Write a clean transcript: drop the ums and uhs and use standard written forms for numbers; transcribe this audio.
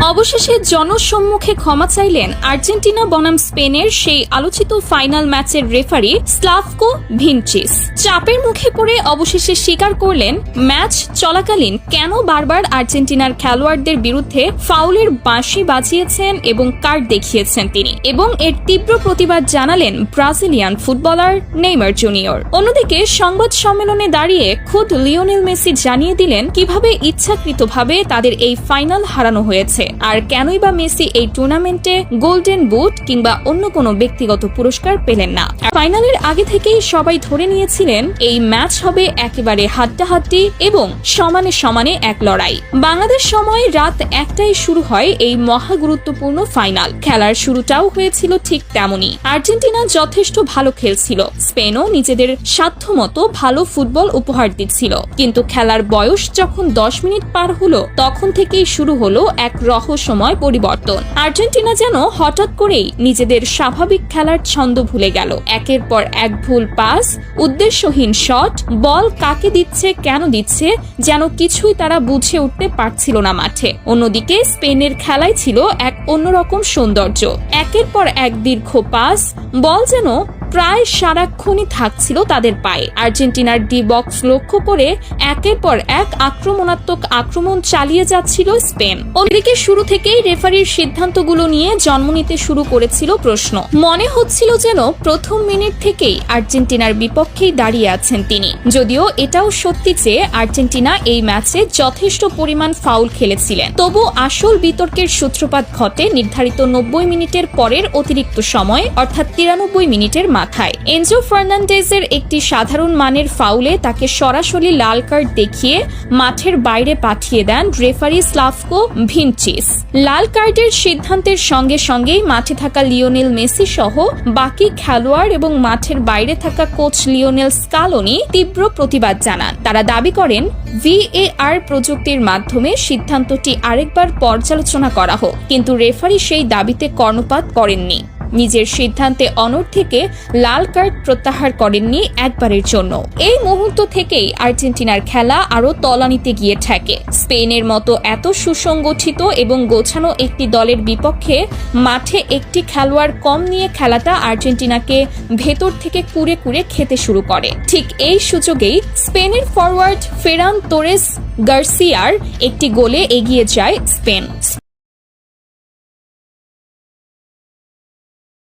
অবশেষে জনসম্মুখে ক্ষমা চাইলেন আর্জেন্টিনা বনাম স্পেনের সেই আলোচিত ফাইনাল ম্যাচের রেফারি স্লাভকো ভিনচিচ। চাপের মুখে পড়ে অবশেষে স্বীকার করলেন ম্যাচ চলাকালীন কেন বারবার আর্জেন্টিনার খেলোয়াড়দের বিরুদ্ধে ফাউলের বাঁশি বাজিয়েছেন এবং কার্ড দেখিয়েছেন তিনি, এবং এর তীব্র প্রতিবাদ জানালেন ব্রাজিলিয়ান ফুটবলার নেইমার জুনিয়র। অন্যদিকে সংবাদ সম্মেলনে দাঁড়িয়ে খুদ লিওনেল মেসি জানিয়ে দিলেন কিভাবে ইচ্ছাকৃতভাবে তাদের এই ফাইনাল হারানো হয়েছে, আর কেনই বা মেসি এই টুর্নামেন্টে গোল্ডেন বুট কিংবা অন্য কোনো ব্যক্তিগত পুরস্কার পেলেন না। ফাইনালের আগে থেকেই সবাই ধরে নিয়েছিলেন এই ম্যাচ হবে একেবারে হাড্ডাহাড্ডি এবং সমানে সমানে এক লড়াই। বাংলাদেশ সময় রাত 1টায় শুরু হয় এই মহা গুরুত্বপূর্ণ ফাইনাল। খেলার শুরুটাও হয়েছিল ঠিক তেমনই। আর্জেন্টিনা যথেষ্ট ভালো খেলছিল, স্পেনও নিজেদের সাধ্যমতো ভালো ফুটবল উপহার দিচ্ছিল, কিন্তু খেলার বয়স যখন 10 মিনিট পার হলো তখন থেকেই শুরু হলো এক রহস্যময় পরিবর্তন। আর্জেন্টিনা যেন হঠাৎ করেই নিজেদের স্বাভাবিক খেলার ছন্দ ভুলে গেল। একের পর এক ভুল পাস, উদ্দেশ্যহীন শট, বল কাকে দিচ্ছে কেন দিচ্ছে যেন কিছুই তারা বুঝে উঠতে পারছিল না মাঠে। অন্যদিকে স্পেনের খেলায় ছিল এক অন্যরকম সৌন্দর্য। একের পর এক দীর্ঘ পাস, বল যেন প্রায় সারাক্ষণই থাকছিল তাদের পায়ে। আর্জেন্টিনার ডি বক্স লক্ষ্য করে একের পর এক আক্রমণাত্মক আক্রমণ চালিয়ে যাচ্ছিল স্পেন। অন্যদিকে শুরু থেকেই রেফারির সিদ্ধান্তগুলো নিয়ে জন্ম নিতে শুরু করেছিল প্রশ্ন। মনে হচ্ছিল যেন প্রথম মিনিট থেকেই আর্জেন্টিনার বিপক্ষেই দাঁড়িয়ে আছেন তিনি। যদিও এটাও সত্যি যে আর্জেন্টিনা এই ম্যাচে যথেষ্ট পরিমাণ ফাউল খেলেছিলেন, তবু আসল বিতর্কের সূত্রপাত ঘটে নির্ধারিত 90 মিনিটের পরের অতিরিক্ত সময়, অর্থাৎ 93 মিনিটের মাথায়। এনজো ফার্নান্ডেজের একটি সাধারণ মানের ফাউলে তাকে সরাসরি লাল কার্ড দেখিয়ে মাঠের বাইরে পাঠিয়ে দেন রেফারি স্লাভকো ভিনচিচ। লাল কার্ডের সিদ্ধান্তের সঙ্গে সঙ্গেই মাঠে থাকা লিওনেল মেসি সহ বাকি খেলোয়াড় এবং মাঠের বাইরে থাকা কোচ লিওনেল স্কালোনি তীব্র প্রতিবাদ জানান। তারা দাবি করেন VAR প্রযুক্তির মাধ্যমে সিদ্ধান্তটি আরেকবার পর্যালোচনা করা হোক, কিন্তু রেফারি সেই দাবিতে কর্ণপাত করেননি। নিজের সিদ্ধান্তে অনড় থেকে লাল কার্ড প্রত্যাহার করেননি একবারের জন্য। এই মুহূর্ত থেকেই আর্জেন্টিনার খেলা আরো তলানিতে গিয়ে ঠেকে। স্পেনের মতো এত সুসংগঠিত এবং গোছানো একটি দলের বিপক্ষে মাঠে একটি খেলোয়াড় কম নিয়ে খেলাটা আর্জেন্টিনাকে ভেতর থেকে কুড়ে কুড়ে খেতে শুরু করে। ঠিক এই সুযোগেই স্পেনের ফরওয়ার্ড ফেরান তোরেস গার্সিয়ার একটি গোলে এগিয়ে যায় স্পেন।